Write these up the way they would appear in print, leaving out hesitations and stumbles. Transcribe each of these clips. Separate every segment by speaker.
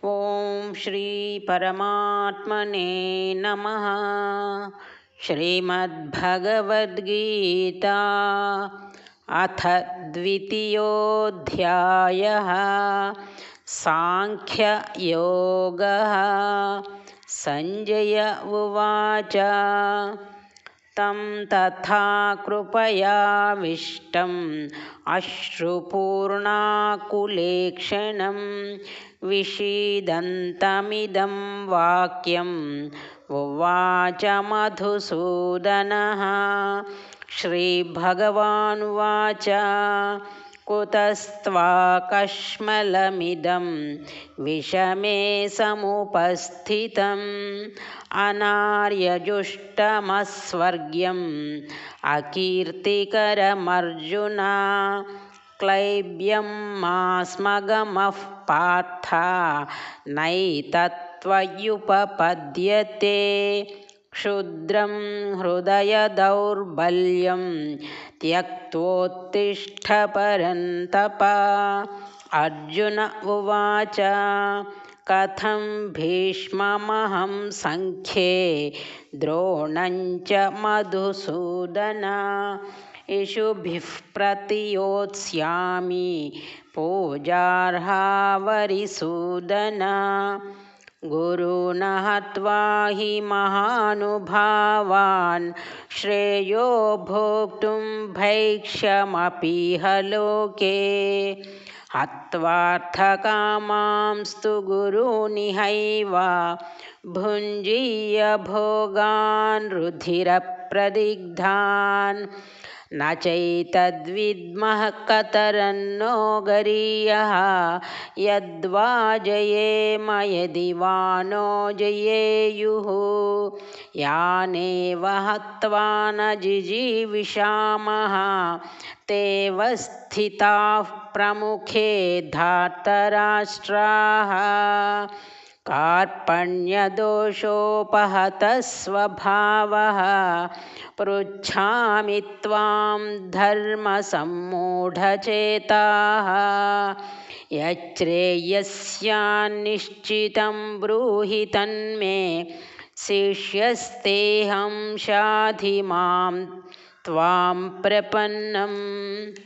Speaker 1: ಓಂ ಶ್ರೀ ಪರಮಾತ್ಮನೇ ನಮಃ. ಶ್ರೀಮದ್ಭಗವದ್ಗೀತಾ ಅಥ ದ್ವಿತೀಯೋಧ್ಯಾಯಃ ಸಾಂಖ್ಯಯೋಗಃ. ಸಂಜಯ ಉವಾಚ तं तथा कृपयाविष्टम् अश्रुपूर्णाकुलेक्षणं विषीदन्तमिदं वाक्यम् उवाच मधुसूदनः. श्रीभगवानुवाच कुतस्त्वाकश्मलमिदं विषमे समुपस्थितम् अनार्यजुष्टमस्वर्ग्यम् अकीर्तिकरमर्जुन. क्लैब्यं मास्मगमः पार्थ नैतत्त्वयुपपद्यते. क्षुद्रं हृदयदौर्बल्यं त्यक्त्वोत्तिष्ठ परन्तप. अर्जुन उवाच कथं भीष्ममहं सङ्ख्ये द्रोणञ्च मधुसूदन. इषुभिः प्रतियोत्स्यामि पूजार्हा वरिसूदन. गुरून् हत्वा हि महानुभावान् श्रेयो भोक्तुं भैक्ष्यमपीह लोके. हत्वार्थकामांस्तु गुरूनिहैव भुञ्जीय भोगान् रुधिरप्रदिग्धान्. न चैतद्विद्मः कतरन्नो गरीयः यद्वा जयेम यदि वा नो जयेयुः. यानेव हत्वा न जिजीविषामः तेव स्थिताः प्रमुखे धार्तराष्ट्राः. कार्पण्यदोषोपहतः स्वभावः पृच्छामि त्वां धर्मसम्मूढचेताः. यच्छ्रेयस्यान्निश्चितं ब्रूहि तन्मे शिष्यस्तेऽहं शाधि मां त्वां प्रपन्नम्.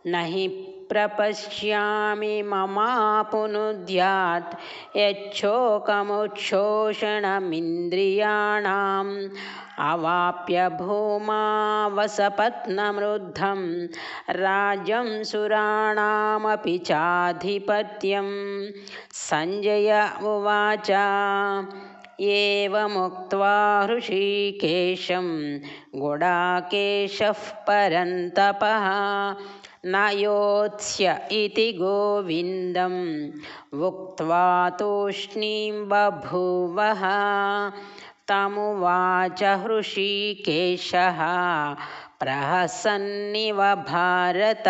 Speaker 1: न हि प्रपश्यामि ममापुनुद्यात् यच्छोकमुच्छोषणमिन्द्रियाणाम्. अवाप्य भूमा वसपत्नमृद्धं राज्यं सुराणामपि चाधिपत्यं. सञ्जय उवाच एवमुक्त्वा हृषीकेशं गुडाकेशः परन्तपः. न योत्स्य इति गोविन्दम् उक्त्वा तूष्णीं बभूवः. तमुवाच हृषीकेशः प्रहसन्निव भारत.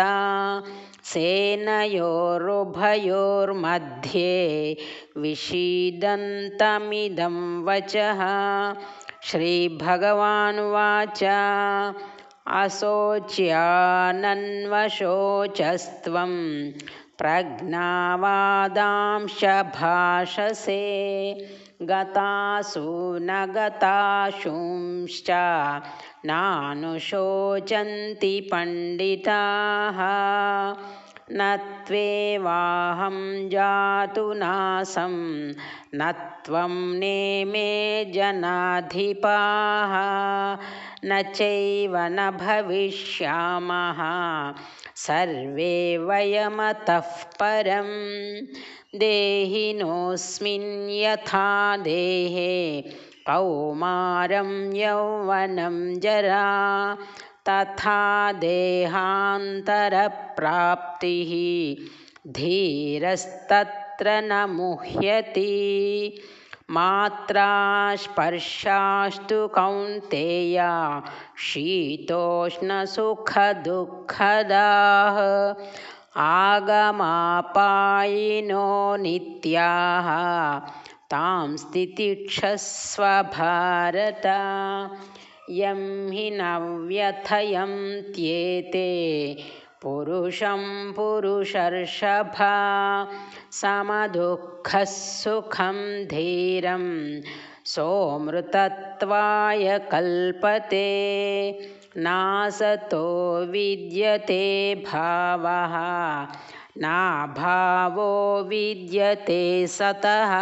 Speaker 1: सेनयोरुभयोर्मध्ये विषीदन्तमिदं वचः. श्रीभगवानुवाच असोच्यानन्वशोचस्त्वं प्रज्ञावादांश्च भाषसे. गतासु न गताशूंश्च नानुशोचन्ति पण्डिताः. न त्वेवाहं जातु नासं न त्वं नेमे जनाधिपाः. न चैव न भविष्यामः सर्वे वयमतः परं. देहिनोऽस्मिन् यथा देहे कौमारं यौवनं जरा. तथा देहान्तरप्राप्तिः धीरस्तत्र न मुह्यति. मात्रा स्पर्शास्तु कौन्तेय शीतोष्णसुखदुःखदाः. आगमापायिनो नित्याः तां स्थितिक्षस्व भारत. यं हि न व्यथयन्त्येते पुरुषं पुरुषर्षभा समदुःखः सुखं धीरं सोऽमृतत्वाय कल्पते नासतो विद्यते भावः नाभावो विद्यते सतः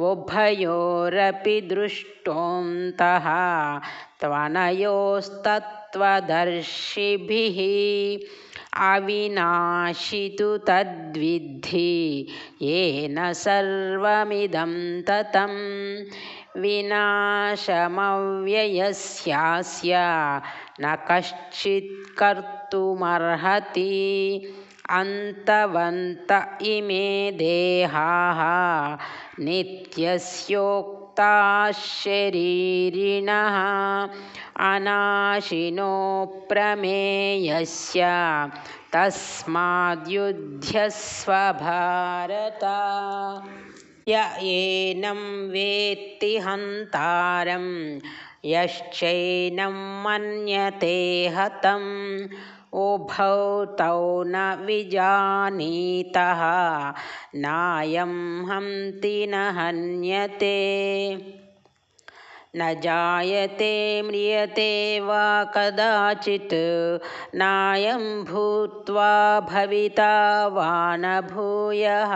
Speaker 1: उभयोरपि दृष्टोऽन्तः त्वनयोस्तत्त्वदर्शिभिः अविनाशि तु तद्विद्धि येन सर्वमिदं ततं विनाशमव्ययस्यास्य न कश्चित् कर्तुमर्हति अन्तवन्त इमे देहाः नित्यस्योक्ताः शरीरिणः अनाशिनो प्रमेयस्य तस्माद्युध्यस्व भारत य एनं वेत्ति हन्तारं यश्चैनं मन्यते हतम् उभौ तौ न विजानीतः नायं हन्ति न हन्यते न जायते म्रियते वा कदाचित् नायं भूत्वा भविता वा न भूयः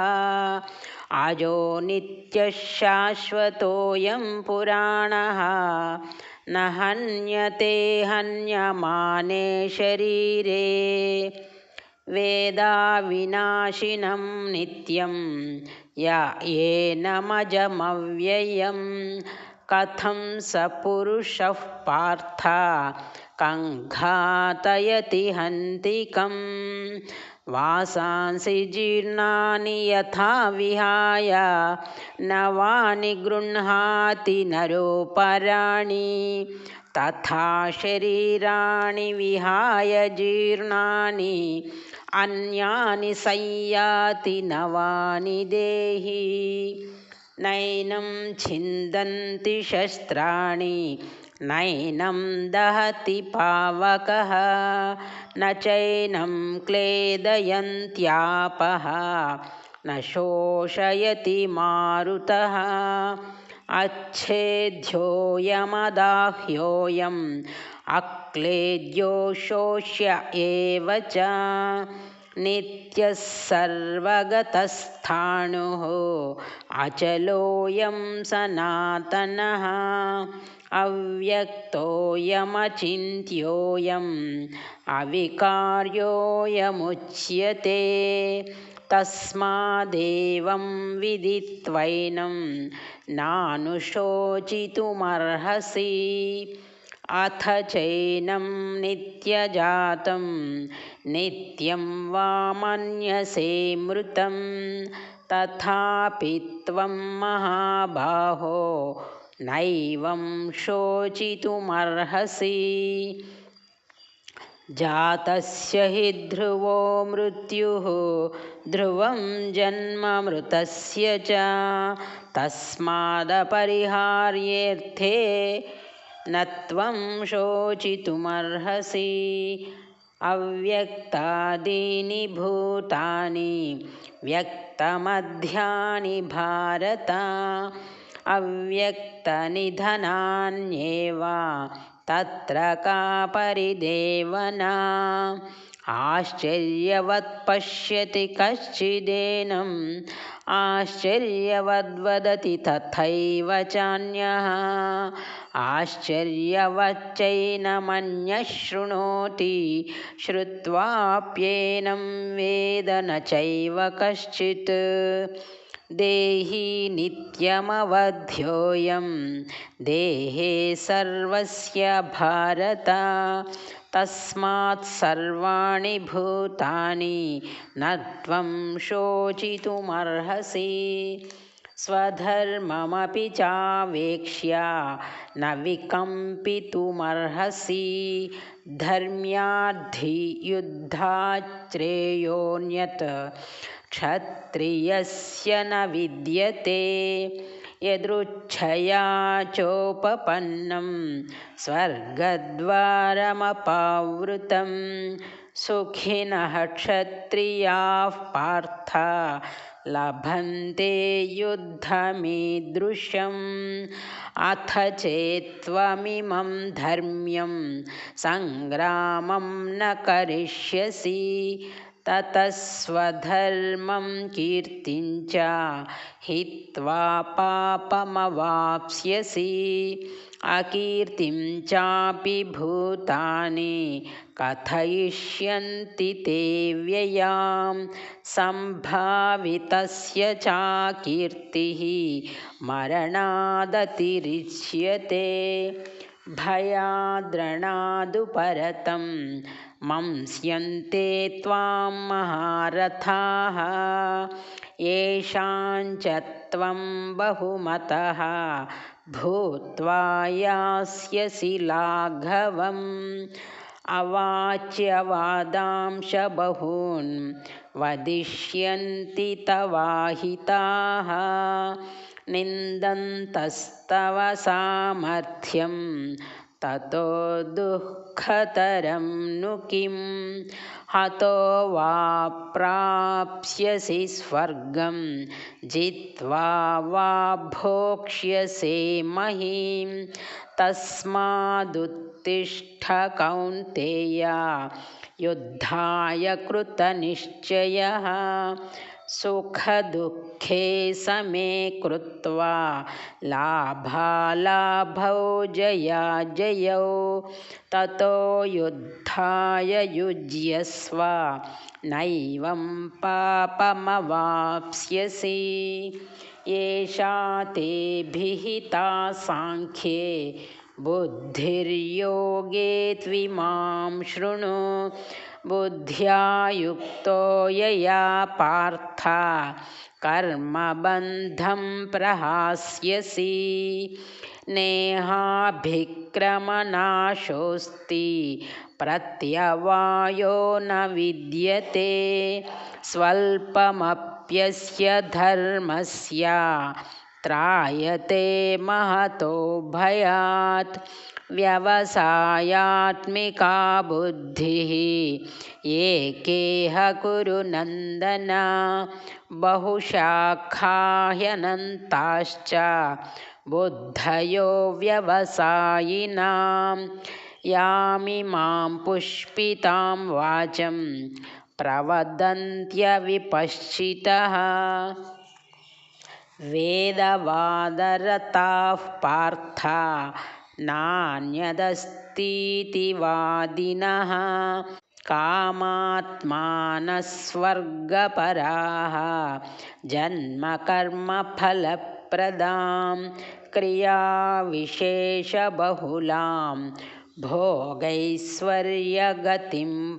Speaker 1: अजो नित्यः शाश्वतोऽयं पुराणः न हन्यते हन्यमाने शरीरे वेदाविनाशिनं नित्यं येनमजमव्ययं कथं स पुरुषः पार्थ कङ्घातयति हन्तिकं वासांसि जीर्णानि यथा विहाय नवानि गृह्णाति नरोपराणि तथा शरीराणि विहाय जीर्णानि अन्यानि संयाति नवानि देहि नैनं छिन्दन्ति शस्त्राणि नैनं दहति पावकः न चैनं क्लेदयन्त्यापः न शोषयति मारुतः अच्छेद्योऽयमदाह्योऽयम् अक्लेद्यो शोष्य एव च नित्यः सर्वगतस्थाणुः अचलोऽयं सनातनः अव्यक्तोऽयमचिन्त्योऽयम् अविकार्योऽयमुच्यते तस्मादेवं विदित्वैनं नानुशोचितुमर्हसि अथ चैनं नित्यजातं नित्यं वा मन्यसे मृतं तथापि त्वं महाबाहो नैवं शोचितुमर्हसि जातस्य हि ध्रुवो मृत्युः ध्रुवं जन्म मृतस्य च तस्मादपरिहार्येऽर्थे न त्वं शोचितुमर्हसि अव्यक्तादीनि भूतानि व्यक्तमध्यानि भारत अव्यक्तनिधनान्येव तत्र का परिदेवना आश्चर्यवत् पश्यति कश्चिदेनम् आश्चर्यवद्वदति तथैव चान्यः आश्चर्यवच्चैनमन्यः शृणोति श्रुत्वाप्येनं वेद न चैव कश्चित् देहि नित्यमवध्योऽयं देहे सर्वस्य भारत तस्मात् सर्वाणि भूतानि न त्वं शोचितुमर्हसि स्वधर्ममपि चावेक्ष्य न विकम्पितुमर्हसि धर्म्याद्धियुद्धाच्छ्रेयोऽन्यत् क्षत्रियस्य न विद्यते यदृच्छया चोपपन्नं स्वर्गद्वारमपावृतं सुखिनः क्षत्रियाः पार्थ लभन्ते युद्धमीदृशम् अथ चेत्त्वमिमं धर्म्यं सङ्ग्रामं न करिष्यसि ततः स्वधर्मं कीर्तिं च हित्वा पापमवाप्स्यसि अकीर्तिं चापि भूतानि कथयिष्यन्ति ते व्ययां सम्भावितस्य चाकीर्तिः मरणादतिरिच्यते भयाद्रणादुपरतं मंस्यन्ते त्वां महारथाः येषां च त्वं बहुमतः भूत्वा यास्यसि लाघवम् अवाच्यवादांश बहून् वदिष्यन्ति तवाहिताः निन्दन्तस्तव सामर्थ्यं ततो दुःखतरं नु किम् हतो वा प्राप्स्यसि स्वर्गं जित्वा वा भोक्ष्यसे महीं तस्मादुत्तिष्ठ कौन्तेय युद्धाय कृतनिश्चयः सुखदुःखे समे कृत्वा लाभालाभौ जयाजयौ ततो युद्धाय युज्यस्व नैवं पापमवाप्स्यसि एषा ते विहिता साङ्ख्ये बुद्धिर्योगे त्विमां शृणु बुद्ध्या युक्तो यया पार्थ कर्मबन्धं प्रहास्यसि नेहाभिक्रमनाशोऽस्ति प्रत्यवायो न विद्यते स्वल्पमप्यस्य धर्मस्य त्रायते महतो भयात् व्यवसायात्मिका बुद्धिः एकेह कुरु नन्दन बहुशाखाह्यनन्ताश्च बुद्धयो व्यवसायिनां यामिमां पुष्पितां वाचं प्रवदन्त्यविपश्चितः वेदवादरताः पार्थ नान्यदस्तीति वादिनः कामात्मानः स्वर्गपराः जन्मकर्मफलप्रदां क्रियाविशेषबहुलां भोगैश्वर्यगतिं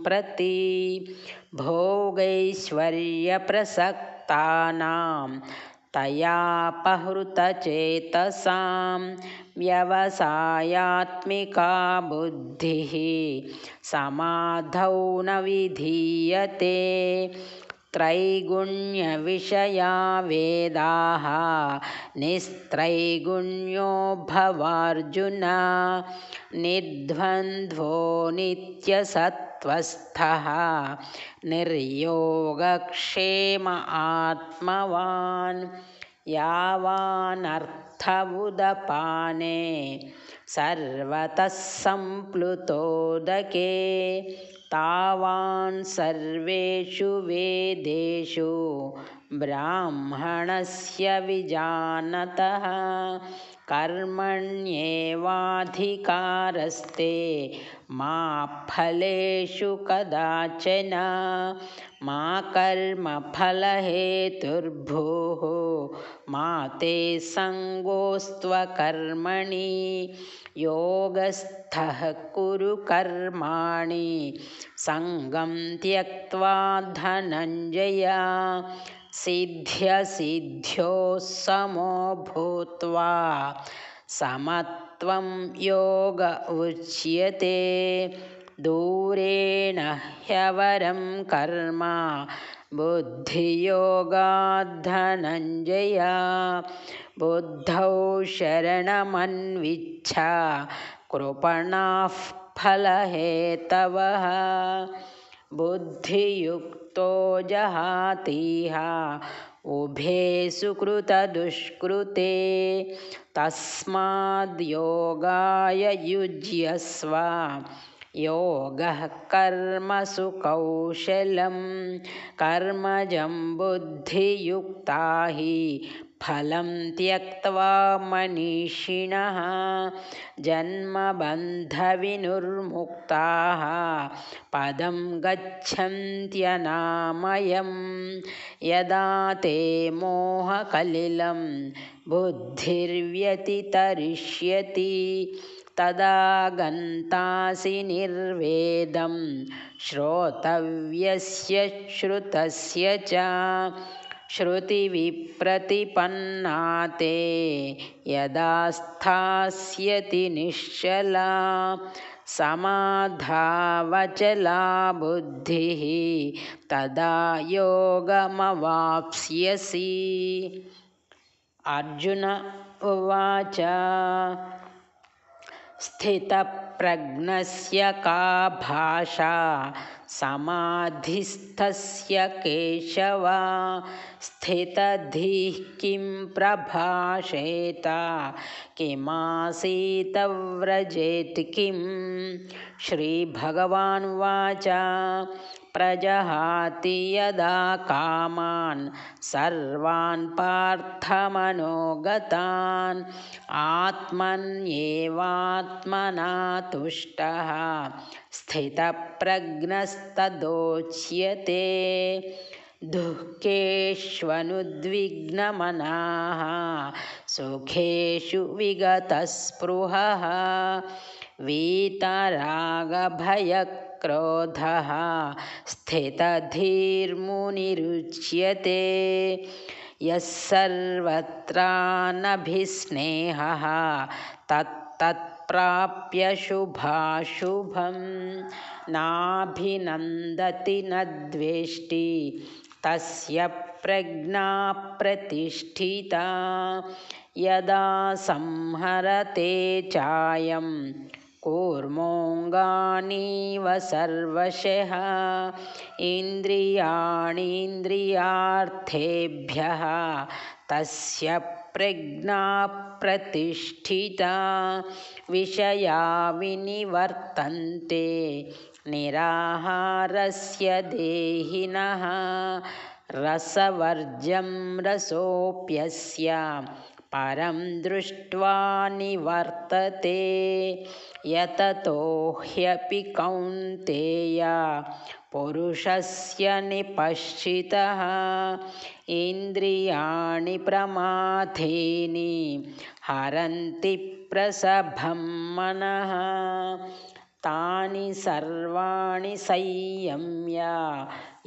Speaker 1: प्रति भोगैश्वर्यप्रसक्तानां तयापहृतचेतसां व्यवसायात्मिका बुद्धिः समाधौ न विधीयते त्रैगुण्यविषया वेदाः निस्त्रैगुण्यो भवार्जुन निर्द्वन्द्वो नित्यसत्त्वस्थः निर्योगक्षेम आत्मवान् यावानर्थवुदपाने सर्वतः सम्प्लुतोदके तावान् सर्वेषु वेदेषु ब्राह्मणस्य विजानतः कर्मण्येवाधिकारस्ते मा फलेषु कदाचन मा कर्मफलहेतुर्भूः मा ते सङ्गोऽस्त्वकर्मणि योगस्थः कुरु कर्माणि सङ्गं त्यक्त्वा धनञ्जय सिद्ध्यसिद्ध्योः समो भूत्वा समत्वं योग उच्यते दूरेण ह्यवरं कर्म बुद्धियोगात् धनञ्जय बुद्धौ शरणमन्विच्छ कृपणाः फलहेतवः बुद्धियुक्तो जहातीह उभे सुकृतदुष्कृते तस्माद्योगाय युज्यस्व योगः कर्मसु कौशलं कर्मजं बुद्धियुक्ता हि फलं त्यक्त्वा मनीषिणः जन्मबन्धविनिर्मुक्ताः पदं गच्छन्त्यनामयम् यदा ते मोहकलिलं बुद्धिर्व्यतितरिष्यति तदा गन्तासि निर्वेदं श्रोतव्यस्य श्रुतस्य च श्रुतिविप्रतिपन्ना ते यदा स्थास्यति निश्चला समाधावचला बुद्धिः तदा योगमवाप्स्यसि। अर्जुन उवाच स्थितप्रज्ञस्य का भाषा समाधिस्थस्य केशव स्थितधिः किं प्रभाषेत किमासीत व्रजेत् किम्। श्रीभगवानुवाच प्रजहाति यदा कामान् सर्वान् पार्थमनोगतान् आत्मन्येवात्मना तुष्टः स्थितप्रज्ञस्तदोच्यते दुःखेष्वनुद्विग्नमनाः सुखेषु विगतस्पृहः वीतरागभयक्रोधः स्थितधीर्मुनिरुच्यते यः सर्वत्रानभिस्नेहः तत्तत्प्राप्य शुभाशुभं नाभिनन्दति न द्वेष्टि तस्य प्रज्ञा प्रतिष्ठिता यदा संहरते चायं कूर्मोऽङ्गानीव सर्वशः इन्द्रियाणीन्द्रियार्थेभ्यः तस्य प्रज्ञा प्रतिष्ठिता विषया विनिवर्तन्ते निराहारस्य देहिनः रसवर्ज्यं रसोऽप्यस्य परं दृष्ट्वा निवर्तते यततो ह्यपि कौन्तेय पुरुषस्य निपश्चितः इन्द्रियाणि प्रमाथेनि हरन्ति प्रसभं मनः तानि सर्वाणि संयम्य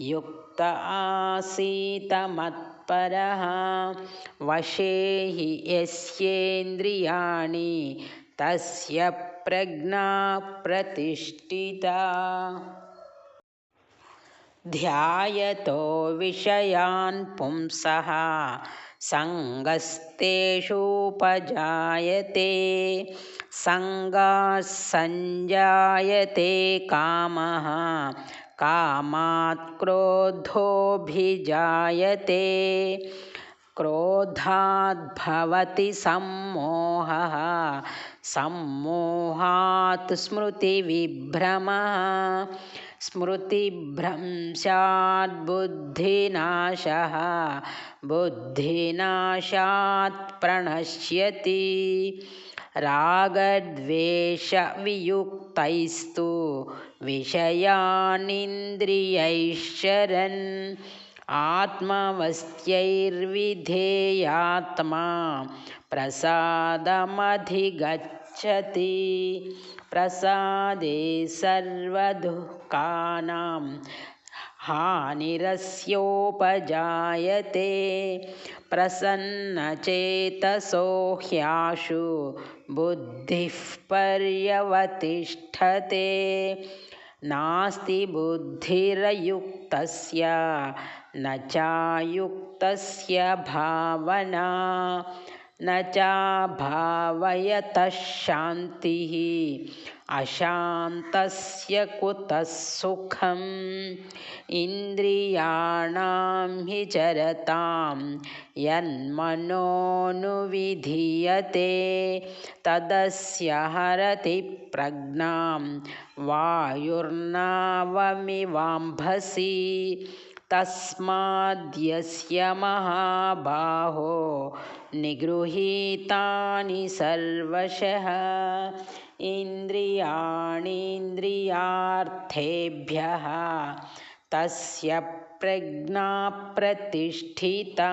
Speaker 1: युक्त आसीत मत्परः वशे हि यस्येन्द्रियाणि तस्य प्रज्ञा प्रतिष्ठिता ध्यायतो विषयान् पुंसः सङ्गस्तेषूपजायते सङ्गात् सञ्जायते कामः कामात् क्रोधोऽभिजायते क्रोधात् भवति सम्मोहः सम्मोहात् स्मृतिविभ्रमः स्मृतिभ्रंशात् बुद्धिनाशः बुद्धिनाशात् प्रणश्यति रागद्वेषवियुक्तैस्तु विषयानिन्द्रियैश्चरन् आत्मवस्त्यैर्विधेयात्मा प्रसादमधिगच्छति प्रसादे सर्वदुःखानां हानिरस्योपजायते प्रसन्नचेतसो ह्याशु बुद्धिः पर्यवतिष्ठते नास्ति बुद्धिरयुक्तस्य न चायुक्तस्य भावना न चाभावयतः शान्तिः अशान्तस्य कुतः सुखम् इन्द्रियाणां हि चरतां यन्मनोनुविधीयते तदस्य हरति प्रज्ञां वायुर्नावमिवाम्भसि तस्माद्यस्य महाबाहो निगृहीतानि सर्वशः इन्द्रियाणीन्द्रियार्थेभ्यः तस्य प्रज्ञा प्रतिष्ठिता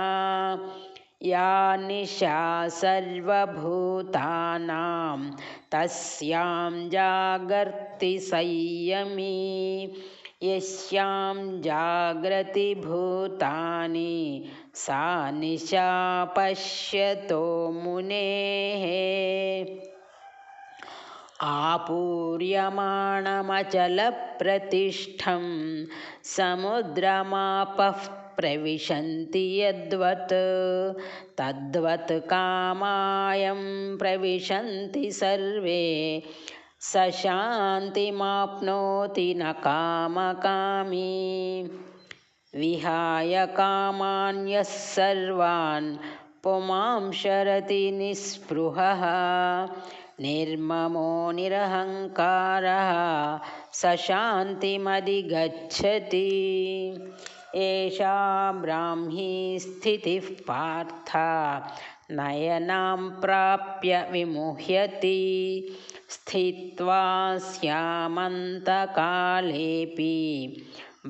Speaker 1: या निशा सर्वभूतानां तस्यां जागर्ति संयमी यस्यां जाग्रति भूतानि सा निशा पश्यतो मुनेः आपूर्यमाणमचलप्रतिष्ठं समुद्रमापः प्रविशन्ति यद्वत् तद्वत् कामायं प्रविशन्ति सर्वे स शान्तिमाप्नोति न कामकामी विहाय कामान् यः सर्वान् पुमांशरति निःस्पृहः निर्ममो निरहङ्कारः स शान्तिमधिगच्छति एषा ब्राह्मी स्थितिः पार्थ नयनां प्राप्य विमुह्यति स्थित्वा स्यामन्तकालेऽपि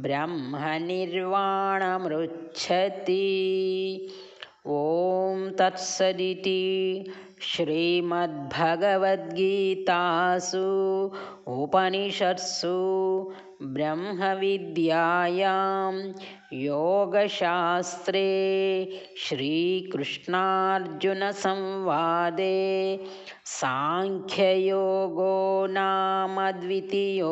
Speaker 1: ब्रह्मनिर्वाणमृच्छति ॐ तत्सदिति श्रीमद्भगवद्गीतासु उपनिषत्सु ब्रह्मविद्यायां योगशास्त्रे श्रीकृष्णार्जुनसंवादे साङ्ख्ययोगो नाम द्वितीयोऽध्यायः।